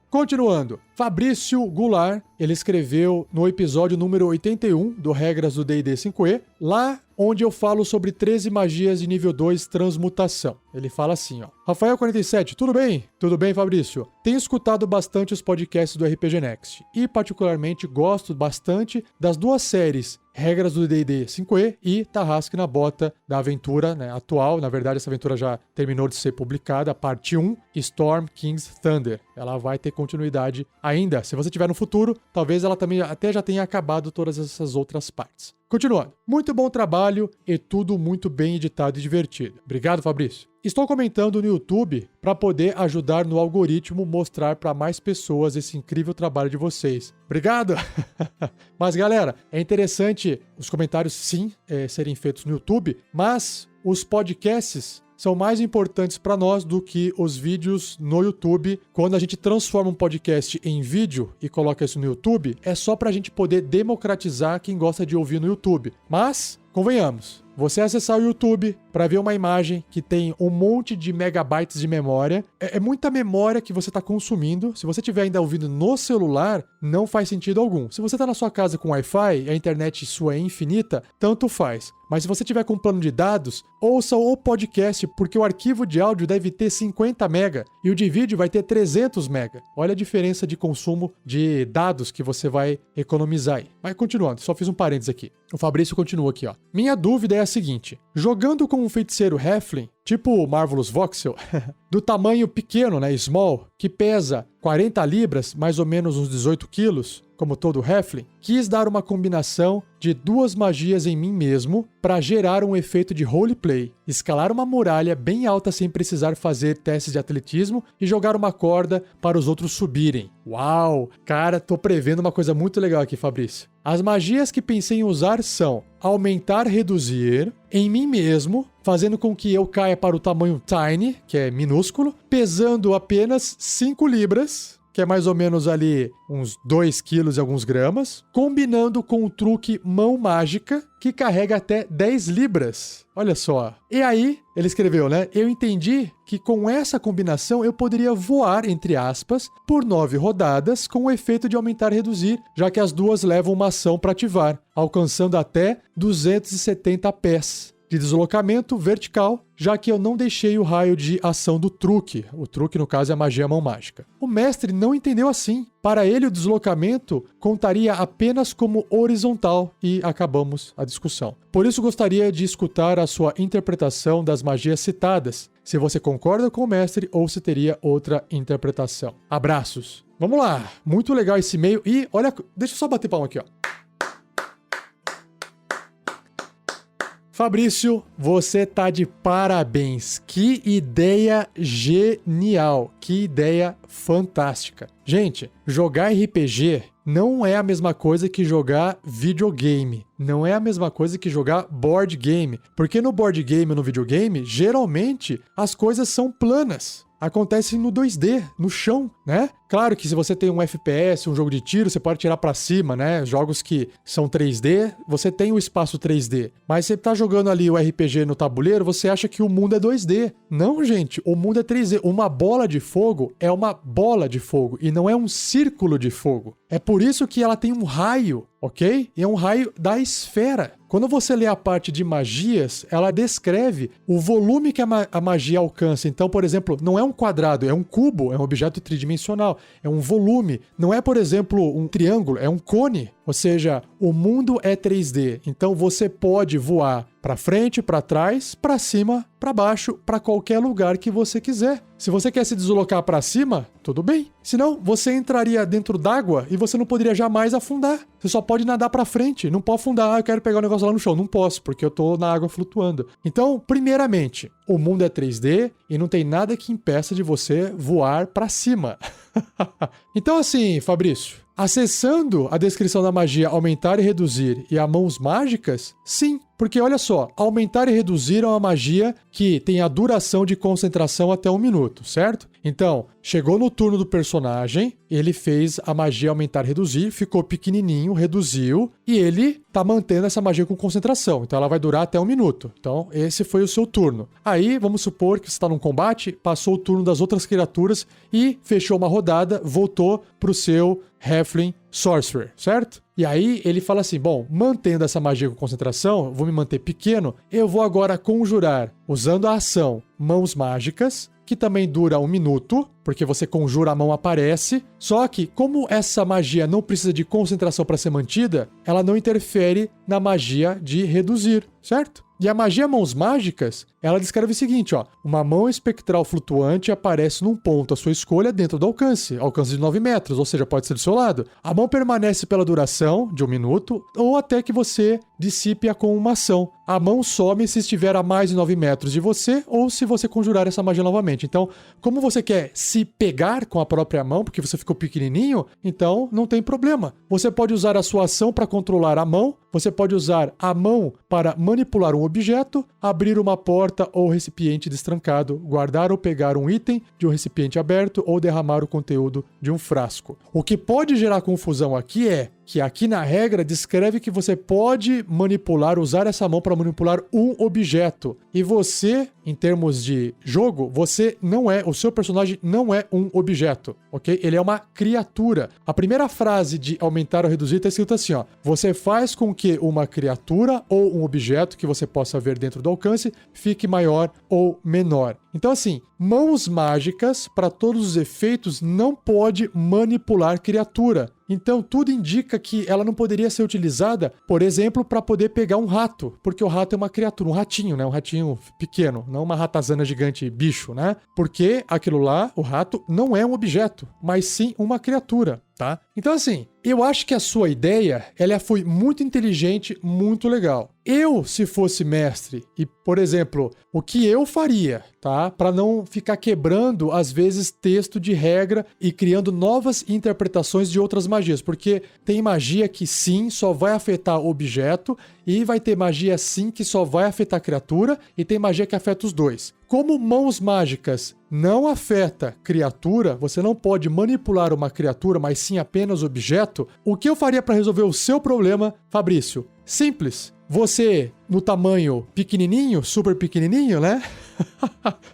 Continuando, Fabrício Goulart, ele escreveu no episódio número 81 do Regras do D&D 5e, lá onde eu falo sobre 13 magias de nível 2 transmutação. Ele fala assim, ó. Rafael47, tudo bem? Tudo bem, Fabrício? Tenho escutado bastante os podcasts do RPG Next e particularmente gosto bastante das duas séries Regras do D&D 5e e Tarrasque na Bota da aventura, né, atual. Na verdade, essa aventura já terminou de ser publicada, a parte 1, Storm King's Thunder. Ela vai ter continuidade ainda. Se você tiver no futuro, talvez ela também até já tenha acabado todas essas outras partes. Continuando. Muito bom trabalho e tudo muito bem editado e divertido. Obrigado, Fabrício. Estou comentando no YouTube para poder ajudar no algoritmo mostrar para mais pessoas esse incrível trabalho de vocês. Obrigado! Mas, galera, é interessante os comentários, sim, serem feitos no YouTube, mas os podcasts são mais importantes para nós do que os vídeos no YouTube. Quando a gente transforma um podcast em vídeo e coloca isso no YouTube, é só para a gente poder democratizar quem gosta de ouvir no YouTube. Mas, convenhamos, você acessar o YouTube para ver uma imagem que tem um monte de megabytes de memória, é muita memória que você está consumindo. Se você estiver ainda ouvindo no celular, não faz sentido algum. Se você está na sua casa com Wi-Fi e a internet sua é infinita, tanto faz. Mas se você tiver com plano de dados, ouça o podcast, porque o arquivo de áudio deve ter 50 mega e o de vídeo vai ter 300 mega. Olha a diferença de consumo de dados que você vai economizar aí. Mas continuando, só fiz um parênteses aqui. O Fabrício continua aqui, ó. Minha dúvida é a seguinte: jogando com um feiticeiro Halfling, tipo o Marvelous Voxel, do tamanho pequeno, né, small, que pesa 40 libras, mais ou menos uns 18 quilos, como todo Halfling, quis dar uma combinação de duas magias em mim mesmo para gerar um efeito de roleplay, escalar uma muralha bem alta sem precisar fazer testes de atletismo e jogar uma corda para os outros subirem. Uau! Cara, tô prevendo uma coisa muito legal aqui, Fabrício. As magias que pensei em usar são aumentar, reduzir, em mim mesmo, fazendo com que eu caia para o tamanho tiny, que é minúsculo, pesando apenas 5 libras, que é mais ou menos ali uns 2 quilos e alguns gramas, combinando com o truque mão mágica, que carrega até 10 libras. Olha só. E aí, ele escreveu, né? Eu entendi que com essa combinação eu poderia voar, entre aspas, por 9 rodadas com o efeito de aumentar e reduzir, já que as duas levam uma ação para ativar, alcançando até 270 pés de deslocamento vertical, já que eu não deixei o raio de ação do truque. O truque, no caso, é a magia mão mágica. O mestre não entendeu assim. Para ele, o deslocamento contaria apenas como horizontal e acabamos a discussão. Por isso, gostaria de escutar a sua interpretação das magias citadas, se você concorda com o mestre ou se teria outra interpretação. Abraços. Vamos lá. Muito legal esse e-mail. E olha, deixa eu só bater palma aqui, ó. Fabrício, você tá de parabéns. Que ideia genial. Que ideia fantástica. Gente, jogar RPG não é a mesma coisa que jogar videogame. Não é a mesma coisa que jogar board game. Porque no board game ou no videogame, geralmente as coisas são planas. Acontecem no 2D, no chão, né? Claro que se você tem um FPS, um jogo de tiro, você pode tirar pra cima, né? Jogos que são 3D, você tem o espaço 3D. Mas você tá jogando ali o RPG no tabuleiro, você acha que o mundo é 2D. Não, gente, o mundo é 3D. Uma bola de fogo é uma bola de fogo e não é um círculo de fogo. É por isso que ela tem um raio, ok? E é um raio da esfera. Quando você lê a parte de magias, ela descreve o volume que a magia alcança. Então, por exemplo, não é um quadrado, é um cubo, é um objeto tridimensional, é um volume. Não é, por exemplo, um triângulo, é um cone. Ou seja, o mundo é 3D. Então, você pode voar para frente, para trás, para cima, para baixo, para qualquer lugar que você quiser. Se você quer se deslocar para cima, tudo bem. Senão, você entraria dentro d'água e você não poderia jamais afundar. Você só pode nadar para frente, não pode afundar. Eu quero pegar o negócio lá no chão. Não posso, porque eu tô na água flutuando. Então, primeiramente, o mundo é 3D e não tem nada que impeça de você voar para cima. Então, assim, Fabrício, acessando a descrição da magia aumentar e reduzir e a mãos mágicas, sim. Porque olha só, aumentar e reduzir é uma magia que tem a duração de concentração até 1 minuto, certo? Então, chegou no turno do personagem, ele fez a magia aumentar e reduzir, ficou pequenininho, reduziu, e ele tá mantendo essa magia com concentração. Então, ela vai durar até 1 minuto. Então, esse foi o seu turno. Aí, vamos supor que você está num combate, passou o turno das outras criaturas e fechou uma rodada, voltou pro seu Halfling Sorcerer, certo? E aí ele fala assim, bom, mantendo essa magia com concentração, vou me manter pequeno, eu vou agora conjurar, usando a ação Mãos Mágicas, que também dura 1 minuto, porque você conjura, a mão aparece. Só que, como essa magia não precisa de concentração para ser mantida, ela não interfere na magia de reduzir, certo? E a magia Mãos Mágicas, ela descreve o seguinte, ó. Uma mão espectral flutuante aparece num ponto à sua escolha dentro do alcance de 9 metros, ou seja, pode ser do seu lado. A mão permanece pela duração de 1 minuto, ou até que você dissipe-a com uma ação. A mão some se estiver a mais de 9 metros de você, ou se você conjurar essa magia novamente. Então, como você quer se pegar com a própria mão, porque você ficou pequenininho, então não tem problema. Você pode usar a sua ação para controlar a mão, você pode usar a mão para manipular um objeto, abrir uma porta porta ou recipiente destrancado, guardar ou pegar um item de um recipiente aberto ou derramar o conteúdo de um frasco. O que pode gerar confusão aqui é que aqui na regra descreve que você pode usar essa mão para manipular um objeto. E você, em termos de jogo, o seu personagem não é um objeto, ok? Ele é uma criatura. A primeira frase de aumentar ou reduzir está escrito assim, ó. Você faz com que uma criatura ou um objeto que você possa ver dentro do alcance fique maior ou menor. Então, assim, mãos mágicas, para todos os efeitos, não pode manipular criatura. Então, tudo indica que ela não poderia ser utilizada, por exemplo, para poder pegar um rato, porque o rato é uma criatura, um ratinho, né? Um ratinho pequeno, não uma ratazana gigante bicho, né? Porque aquilo lá, o rato, não é um objeto, mas sim uma criatura, tá? Então, assim, eu acho que a sua ideia, ela foi muito inteligente, muito legal. Eu, se fosse mestre, e, por exemplo, o que eu faria, tá? Para não ficar quebrando, às vezes, texto de regra e criando novas interpretações de outras magias, porque tem magia que sim, só vai afetar o objeto, e vai ter magia sim que só vai afetar a criatura, e tem magia que afeta os dois. Como mãos mágicas não afeta criatura, você não pode manipular uma criatura, mas sim apenas objeto, o que eu faria para resolver o seu problema, Fabrício? Simples. Você, no tamanho pequenininho, super pequenininho, né?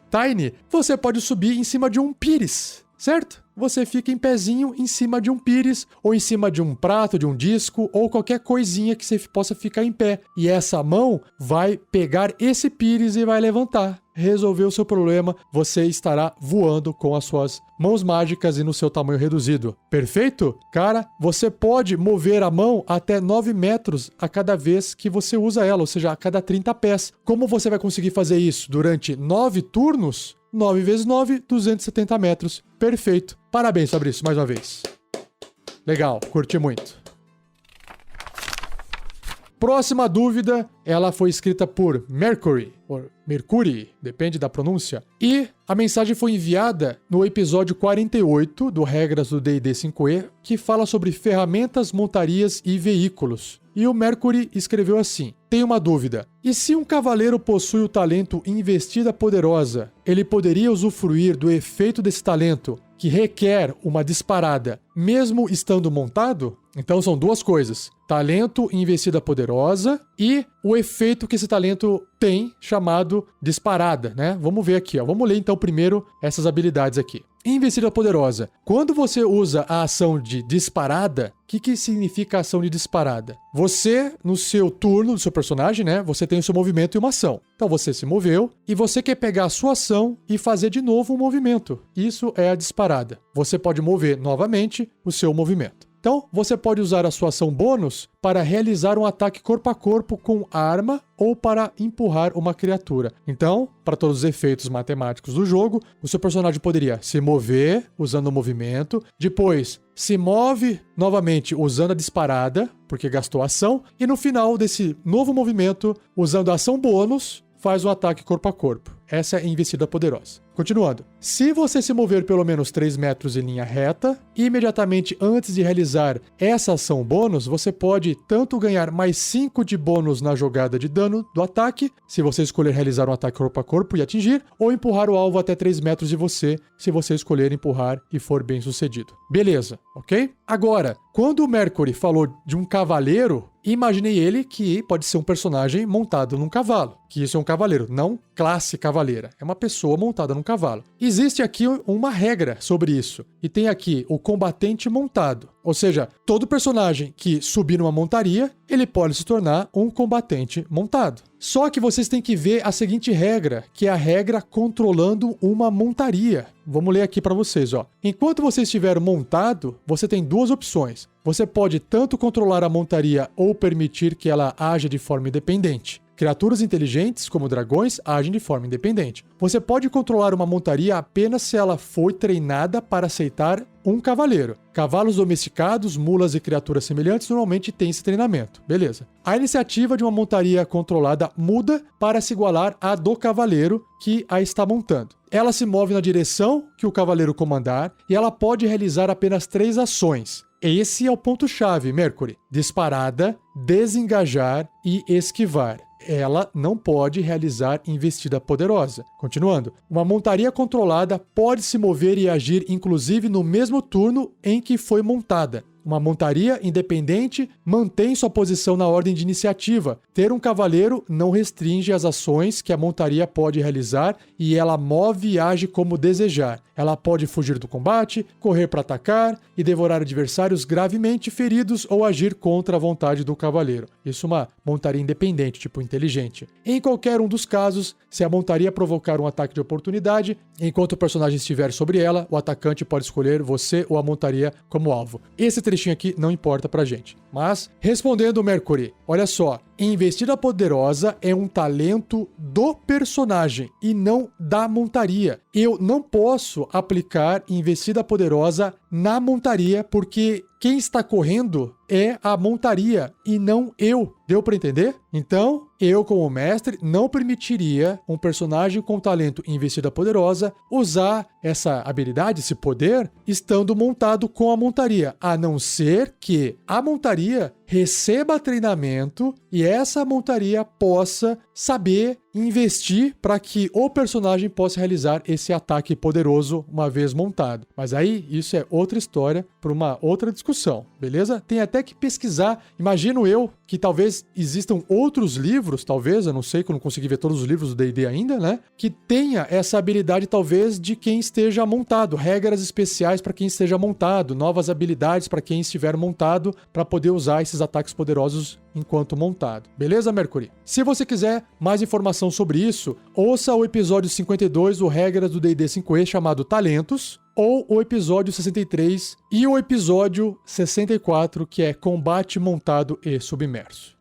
Tiny, você pode subir em cima de um pires, certo? Você fica em pezinho em cima de um pires, ou em cima de um prato, de um disco, ou qualquer coisinha que você possa ficar em pé. E essa mão vai pegar esse pires e vai levantar. Resolveu o seu problema, você estará voando com as suas mãos mágicas e no seu tamanho reduzido. Perfeito? Cara, você pode mover a mão até 9 metros a cada vez que você usa ela, ou seja, a cada 30 pés. Como você vai conseguir fazer isso durante 9 turnos? 9 vezes 9, 270 metros. Perfeito. Parabéns, Fabrício, mais uma vez. Legal, curti muito. Próxima dúvida, ela foi escrita por Mercury, depende da pronúncia. E a mensagem foi enviada no episódio 48 do Regras do D&D 5e, que fala sobre ferramentas, montarias e veículos. E o Mercury escreveu assim: tem uma dúvida. E se um cavaleiro possui o talento Investida Poderosa, ele poderia usufruir do efeito desse talento, que requer uma disparada, mesmo estando montado? Então são duas coisas: talento Investida Poderosa e o efeito que esse talento tem, chamado disparada, né? Vamos ver aqui, ó. Vamos ler então primeiro essas habilidades aqui. Investida Poderosa. Quando você usa a ação de disparada, o que significa a ação de disparada? Você, no seu turno do seu personagem, né? Você tem o seu movimento e uma ação. Então você se moveu e você quer pegar a sua ação e fazer de novo um movimento. Isso é a disparada. Você pode mover novamente o seu movimento. Então, você pode usar a sua ação bônus para realizar um ataque corpo a corpo com arma ou para empurrar uma criatura. Então, para todos os efeitos matemáticos do jogo, o seu personagem poderia se mover usando o movimento, depois se move novamente usando a disparada, porque gastou ação, e no final desse novo movimento, usando a ação bônus, faz um ataque corpo a corpo. Essa é a Investida Poderosa. Continuando. Se você se mover pelo menos 3 metros em linha reta, imediatamente antes de realizar essa ação bônus, você pode tanto ganhar mais 5 de bônus na jogada de dano do ataque, se você escolher realizar um ataque corpo a corpo e atingir, ou empurrar o alvo até 3 metros de você, se você escolher empurrar e for bem sucedido. Beleza, ok? Agora, quando o Mercury falou de um cavaleiro, imaginei ele que pode ser um personagem montado num cavalo, que isso é um cavaleiro, não classe cavaleira, é uma pessoa montada num cavalo. Existe aqui uma regra sobre isso, e tem aqui o combatente montado, ou seja, todo personagem que subir numa montaria, ele pode se tornar um combatente montado. Só que vocês têm que ver a seguinte regra, que é a regra controlando uma montaria. Vamos ler aqui para vocês, ó. Enquanto você estiver montado, você tem duas opções. Você pode tanto controlar a montaria ou permitir que ela haja de forma independente. Criaturas inteligentes, como dragões, agem de forma independente. Você pode controlar uma montaria apenas se ela foi treinada para aceitar um cavaleiro. Cavalos domesticados, mulas e criaturas semelhantes normalmente têm esse treinamento. Beleza. A iniciativa de uma montaria controlada muda para se igualar à do cavaleiro que a está montando. Ela se move na direção que o cavaleiro comandar e ela pode realizar apenas 3 ações. Esse é o ponto-chave, Mercury. Disparada, desengajar e esquivar. ela não pode realizar investida poderosa. Continuando, uma montaria controlada pode se mover e agir inclusive no mesmo turno em que foi montada. Uma montaria independente mantém sua posição na ordem de iniciativa. Ter um cavaleiro não restringe as ações que a montaria pode realizar e ela move e age como desejar. Ela pode fugir do combate, correr para atacar e devorar adversários gravemente feridos ou agir contra a vontade do cavaleiro. Isso é uma montaria independente, tipo inteligente. Em qualquer um dos casos, se a montaria provocar um ataque de oportunidade, enquanto o personagem estiver sobre ela, o atacante pode escolher você ou a montaria como alvo. Esse trechinho aqui não importa pra gente. Mas, respondendo o Mercury, olha só, investida poderosa é um talento do personagem e não da montaria. Eu não posso aplicar investida poderosa na montaria porque quem está correndo é a montaria e não eu. Deu para entender? Então, eu como mestre não permitiria um personagem com talento investida poderosa usar essa habilidade, esse poder, estando montado com a montaria, a não ser que a montaria receba treinamento e essa montaria possa saber investir para que o personagem possa realizar esse ataque poderoso uma vez montado. Mas aí isso é outra história para uma outra discussão, beleza? Tem até que pesquisar. Imagino eu que talvez existam outros livros, talvez, eu não sei, que eu não consegui ver todos os livros do D&D ainda, né? Que tenha essa habilidade talvez de quem esteja montado, regras especiais para quem esteja montado, novas habilidades para quem estiver montado para poder usar esses ataques poderosos enquanto montado. Beleza, Mercury? Se você quiser mais informação sobre isso, ouça o episódio 52 do Regras do D&D 5e chamado Talentos, ou o episódio 63 e o episódio 64, que é Combate Montado e Submerso.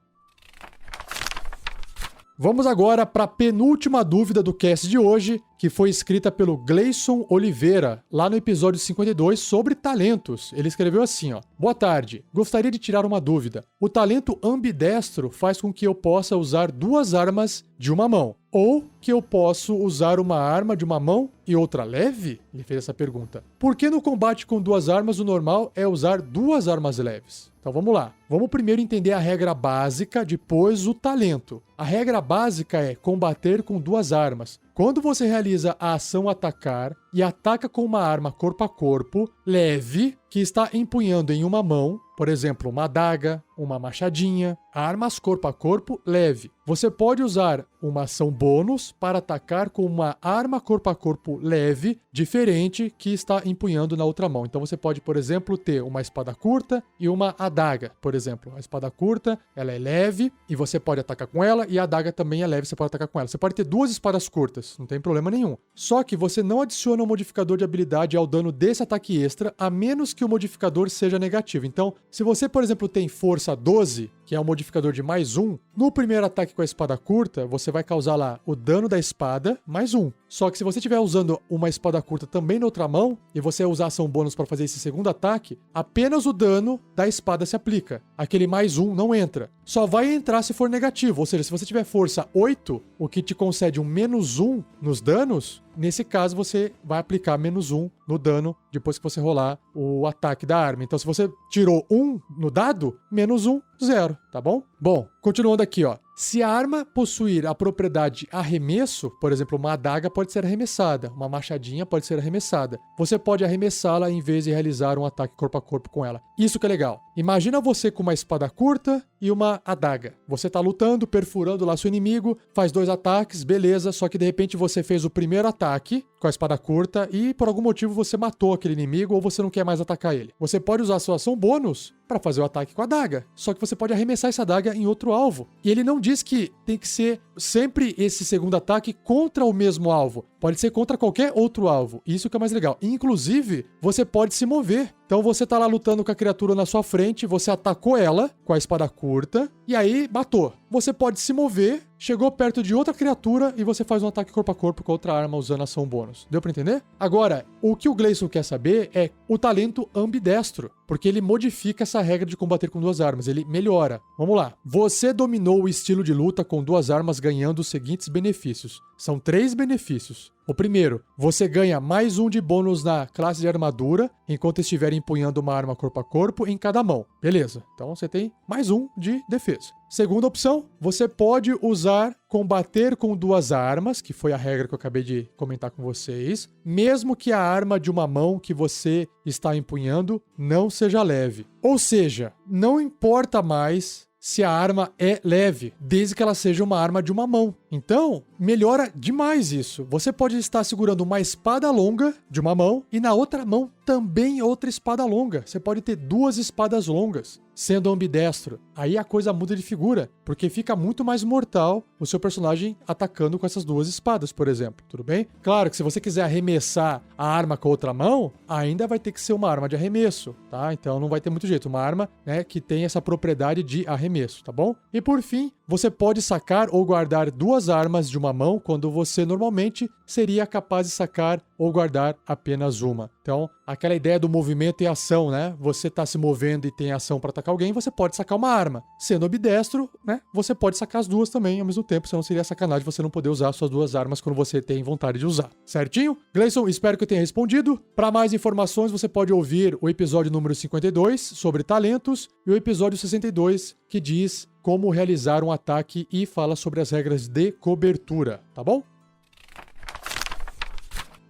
Vamos agora para a penúltima dúvida do cast de hoje, que foi escrita pelo Gleison Oliveira, lá no episódio 52, sobre talentos. Ele escreveu assim, ó: Boa tarde, gostaria de tirar uma dúvida. O talento ambidestro faz com que eu possa usar duas armas de uma mão, ou que eu posso usar uma arma de uma mão e outra leve? Ele fez essa pergunta. Por que no combate com duas armas o normal é usar duas armas leves? Então vamos lá. Vamos primeiro entender a regra básica, depois o talento. A regra básica é combater com duas armas. Quando você realiza a ação atacar e ataca com uma arma corpo a corpo, leve, que está empunhando em uma mão, por exemplo, uma adaga, uma machadinha, armas corpo a corpo leve. Você pode usar uma ação bônus para atacar com uma arma corpo a corpo leve, diferente, que está empunhando na outra mão. Então você pode, por exemplo, ter uma espada curta e uma adaga, por exemplo. A espada curta, ela é leve e você pode atacar com ela, e a adaga também é leve, você pode atacar com ela. Você pode ter duas espadas curtas, não tem problema nenhum. Só que você não adiciona um modificador de habilidade ao dano desse ataque extra, a menos que o modificador seja negativo. Então, se você, por exemplo, tem força 12, que é um modificador de mais 1, no primeiro ataque com a espada curta, você vai causar lá o dano da espada, mais 1. Só que se você estiver usando uma espada curta também na outra mão, e você usar ação bônus para fazer esse segundo ataque, apenas o dano da espada se aplica. Aquele mais 1 não entra. Só vai entrar se for negativo, ou seja, se você tiver força 8, o que te concede um menos 1 nos danos, nesse caso você vai aplicar menos 1 no dano depois que você rolar o ataque da arma. Então se você tirou 1 no dado, menos 1, 0, tá bom? Bom, continuando aqui, ó. Se a arma possuir a propriedade arremesso, por exemplo, uma adaga pode ser arremessada, uma machadinha pode ser arremessada. Você pode arremessá-la em vez de realizar um ataque corpo a corpo com ela. Isso que é legal. Imagina você com uma espada curta e uma adaga. Você tá lutando, perfurando lá seu inimigo, faz 2 ataques, beleza, só que de repente você fez o primeiro ataque com a espada curta e por algum motivo você matou aquele inimigo ou você não quer mais atacar ele. Você pode usar a sua ação bônus para fazer o ataque com a adaga, só que você pode arremessar essa adaga em outro alvo. E ele não diz que tem que ser sempre esse segundo ataque contra o mesmo alvo. Pode ser contra qualquer outro alvo. Isso que é mais legal. Inclusive, você pode se mover. Então você tá lá lutando com a criatura na sua frente, você atacou ela com a espada curta e aí matou. Você pode se mover, chegou perto de outra criatura e você faz um ataque corpo a corpo com outra arma usando ação bônus. Deu pra entender? Agora, o que o Gleison quer saber é o talento ambidestro, porque ele modifica essa regra de combater com duas armas, ele melhora. Vamos lá. Você dominou o estilo de luta com duas armas ganhando os seguintes benefícios. São 3 benefícios. O primeiro, você ganha mais 1 de bônus na classe de armadura enquanto estiver empunhando uma arma corpo a corpo em cada mão. Beleza, então você tem mais 1 de defesa. Segunda opção, você pode usar combater com 2 armas, que foi a regra que eu acabei de comentar com vocês, mesmo que a arma de uma mão que você está empunhando não seja leve. Ou seja, não importa mais se a arma é leve, desde que ela seja uma arma de uma mão. Então, melhora demais isso. Você pode estar segurando uma espada longa de uma mão e na outra mão também outra espada longa. Você pode ter 2 espadas longas, sendo ambidestro. Aí a coisa muda de figura, porque fica muito mais mortal o seu personagem atacando com essas 2 espadas, por exemplo. Tudo bem? Claro que se você quiser arremessar a arma com a outra mão, ainda vai ter que ser uma arma de arremesso, tá? Então não vai ter muito jeito. Uma arma, né, que tem essa propriedade de arremesso, tá bom? E por fim, você pode sacar ou guardar 2 armas de uma mão quando você normalmente seria capaz de sacar ou guardar apenas uma. Então, aquela ideia do movimento e ação, né? Você tá se movendo e tem ação para atacar alguém, você pode sacar uma arma. Sendo ambidestro, né? Você pode sacar as 2 também ao mesmo tempo, senão seria sacanagem você não poder usar suas 2 armas quando você tem vontade de usar. Certinho? Gleison, espero que eu tenha respondido. Para mais informações, você pode ouvir o episódio número 52 sobre talentos e o episódio 62 que diz como realizar um ataque e fala sobre as regras de cobertura, tá bom?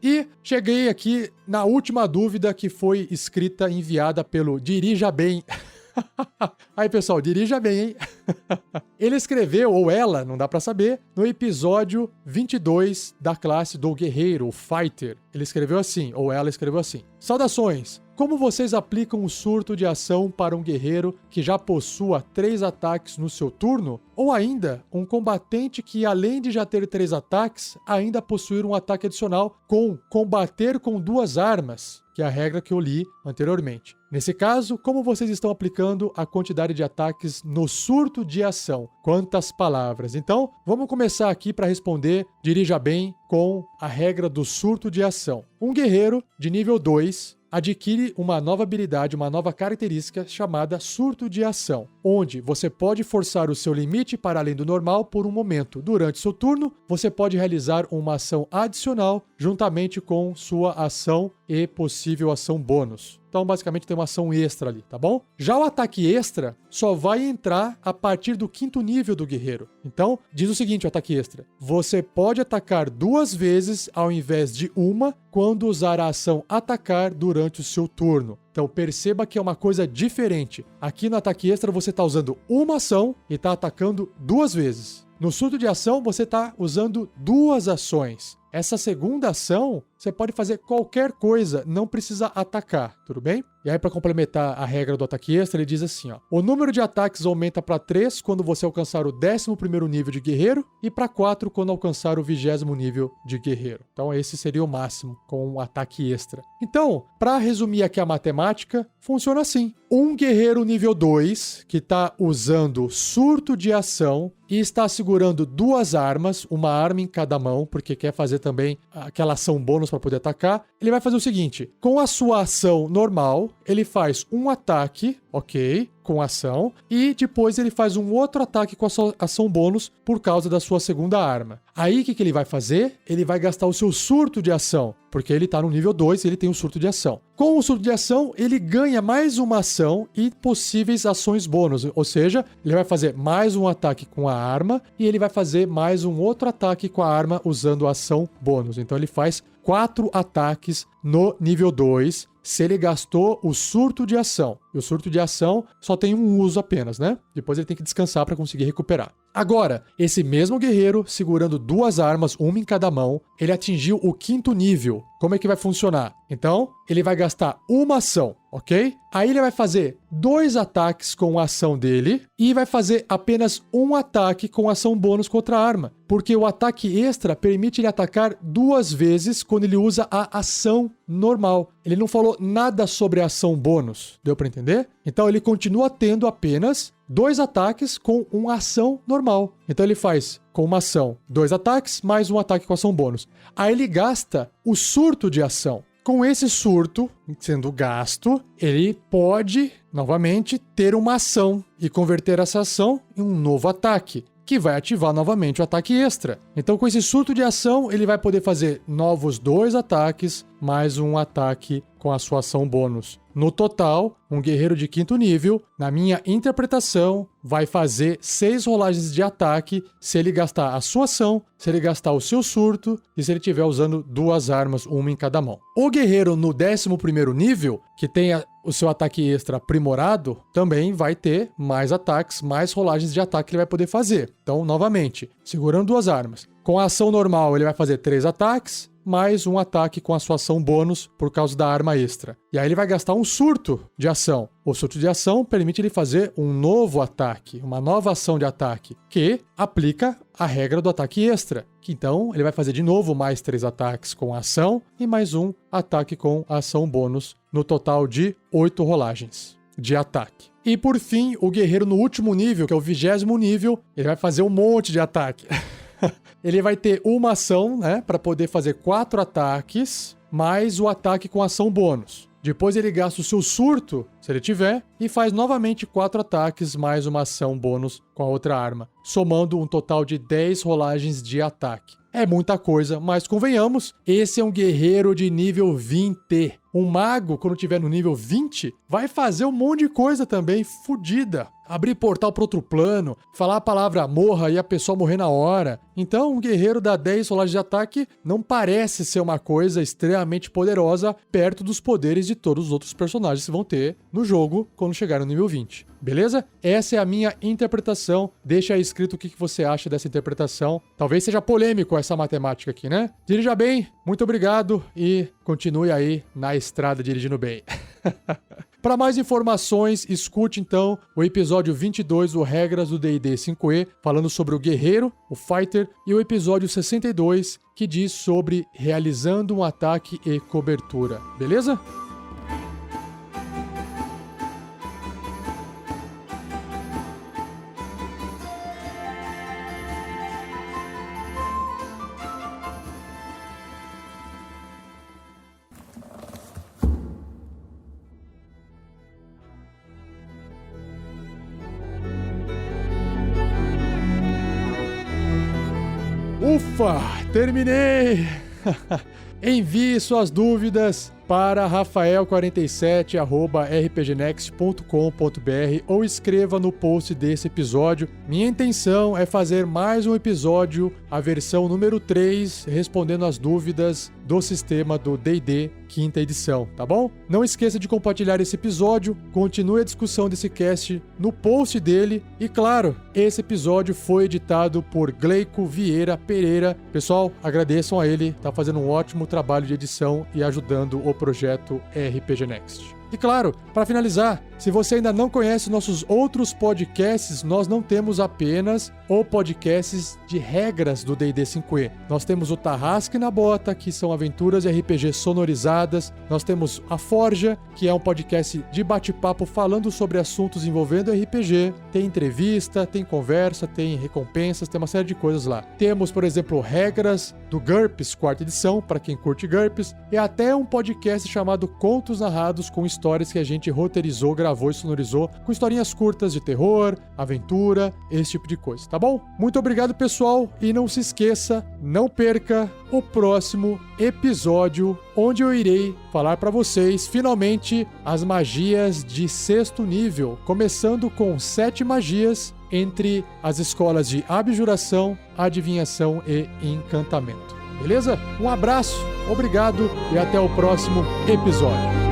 E cheguei aqui na última dúvida que foi escrita e enviada pelo Dirija Bem. Aí, pessoal, dirija bem, hein? Ele escreveu, ou ela, não dá pra saber, no episódio 22 da classe do Guerreiro, o Fighter. Ele escreveu assim, ou ela escreveu assim. Saudações! Como vocês aplicam o surto de ação para um guerreiro que já possua 3 ataques no seu turno? Ou ainda, um combatente que, além de já ter 3 ataques, ainda possuir um ataque adicional com combater com 2 armas, que é a regra que eu li anteriormente. Nesse caso, como vocês estão aplicando a quantidade de ataques no surto de ação? Quantas palavras? Então, vamos começar aqui para responder, dirija bem, com a regra do surto de ação. Um guerreiro de nível 2 adquire uma nova habilidade, uma nova característica chamada surto de ação, onde você pode forçar o seu limite para além do normal por um momento. Durante seu turno, você pode realizar uma ação adicional juntamente com sua ação e possível ação bônus. Então, basicamente, tem uma ação extra ali, tá bom? Já o ataque extra só vai entrar a partir do 5º nível do guerreiro. Então, diz o seguinte, o ataque extra. Você pode atacar 2 vezes ao invés de uma quando usar a ação atacar durante o seu turno. Então, perceba que é uma coisa diferente. Aqui no ataque extra, você está usando uma ação e está atacando 2 vezes. No surto de ação, você está usando 2 ações. Essa segunda ação, você pode fazer qualquer coisa, não precisa atacar, tudo bem? E aí, para complementar a regra do ataque extra, ele diz assim, ó. O número de ataques aumenta para 3 quando você alcançar o 11º nível de guerreiro e para 4 quando alcançar o 20º nível de guerreiro. Então, esse seria o máximo com um ataque extra. Então, para resumir aqui a matemática, funciona assim. Um guerreiro nível 2, que está usando surto de ação e está segurando 2 armas, uma arma em cada mão, porque quer fazer também aquela ação bônus para poder atacar, ele vai fazer o seguinte, com a sua ação normal, ele faz um ataque, ok, com ação, e depois ele faz um outro ataque com a sua ação bônus por causa da sua segunda arma. Aí o que ele vai fazer? Ele vai gastar o seu surto de ação, porque ele está no nível 2 e ele tem um surto de ação. Com o surto de ação, ele ganha mais uma ação e possíveis ações bônus, ou seja, ele vai fazer mais um ataque com a arma e ele vai fazer mais um outro ataque com a arma usando a ação bônus. Então ele faz 4 ataques no nível 2 se ele gastou o surto de ação. E o surto de ação só tem um uso apenas, né? Depois ele tem que descansar para conseguir recuperar. Agora, esse mesmo guerreiro, segurando 2 armas, uma em cada mão, ele atingiu o 5º nível. Como é que vai funcionar? Então, ele vai gastar uma ação, ok? Aí ele vai fazer 2 ataques com a ação dele e vai fazer apenas um ataque com ação bônus contra a arma. Porque o ataque extra permite ele atacar 2 vezes quando ele usa a ação normal. Ele não falou nada sobre a ação bônus. Deu para entender? Então ele continua tendo apenas 2 ataques com uma ação normal. Então ele faz com uma ação 2 ataques mais um ataque com ação bônus. Aí ele gasta o surto de ação. Com esse surto sendo gasto, ele pode, novamente, ter uma ação e converter essa ação em um novo ataque. que vai ativar novamente o ataque extra. Então, com esse surto de ação, ele vai poder fazer novos 2 ataques, mais um ataque com a sua ação bônus. No total, um guerreiro de 5º nível, na minha interpretação, vai fazer 6 rolagens de ataque se ele gastar a sua ação, se ele gastar o seu surto e se ele estiver usando 2 armas, uma em cada mão. O guerreiro no 11º nível, que tenha o seu ataque extra aprimorado, também vai ter mais ataques, mais rolagens de ataque que ele vai poder fazer. Então, novamente, segurando 2 armas. Com a ação normal, ele vai fazer 3 ataques, mais um ataque com a sua ação bônus por causa da arma extra. E aí ele vai gastar um surto de ação. O surto de ação permite ele fazer um novo ataque, uma nova ação de ataque, que aplica a regra do ataque extra. Que então ele vai fazer de novo mais 3 ataques com a ação e mais um ataque com a ação bônus, no total de 8 rolagens de ataque. E por fim, o guerreiro no último nível, que é o 20º nível, ele vai fazer um monte de ataque. Ele vai ter uma ação, né, para poder fazer 4 ataques, mais o ataque com ação bônus. Depois ele gasta o seu surto, se ele tiver, e faz novamente 4 ataques, mais uma ação bônus com a outra arma, somando um total de 10 rolagens de ataque. É muita coisa, mas convenhamos, esse é um guerreiro de nível 20. Um mago, quando tiver no nível 20, vai fazer um monte de coisa também fodida. Abrir portal para outro plano, falar a palavra morra e a pessoa morrer na hora. Então, um guerreiro dá 10 rolagens de ataque não parece ser uma coisa extremamente poderosa perto dos poderes de todos os outros personagens que vão ter no jogo quando chegar no nível 20. Beleza? Essa é a minha interpretação. Deixa aí escrito o que você acha dessa interpretação. Talvez seja polêmico essa matemática aqui, né? Dirija bem, muito obrigado e continue aí na estrada dirigindo bem. Para mais informações, escute então o episódio 22 do Regras do D&D 5e, falando sobre o guerreiro, o fighter, e o episódio 62, que diz sobre realizando um ataque e cobertura. Beleza? Ufa, terminei! Envie suas dúvidas para rafael47@rpgnext.com.br ou escreva no post desse episódio. Minha intenção é fazer mais um episódio, a versão número 3, respondendo as dúvidas do sistema do D&D 5ª edição, tá bom? Não esqueça de compartilhar esse episódio, continue a discussão desse cast no post dele e, claro, esse episódio foi editado por Gleico Vieira Pereira. Pessoal, agradeçam a ele, tá fazendo um ótimo trabalho de edição e ajudando o projeto RPG Next. E claro, para finalizar, se você ainda não conhece nossos outros podcasts, nós não temos apenas o podcasts de regras do D&D 5e. Nós temos o Tarrasque na Bota, que são aventuras e RPG sonorizadas. Nós temos a Forja, que é um podcast de bate-papo falando sobre assuntos envolvendo RPG. Tem entrevista, tem conversa, tem recompensas, tem uma série de coisas lá. Temos, por exemplo, Regras do GURPS 4ª edição, para quem curte GURPS, e até um podcast chamado Contos Narrados, com histórias que a gente roteirizou, gravou e sonorizou, com historinhas curtas de terror, aventura, esse tipo de coisa, tá bom? Muito obrigado, pessoal, e não se esqueça, não perca o próximo episódio, onde eu irei falar para vocês, finalmente, as magias de 6º nível, começando com 7 magias entre as escolas de abjuração, adivinhação e encantamento. Beleza? Um abraço, obrigado e até o próximo episódio.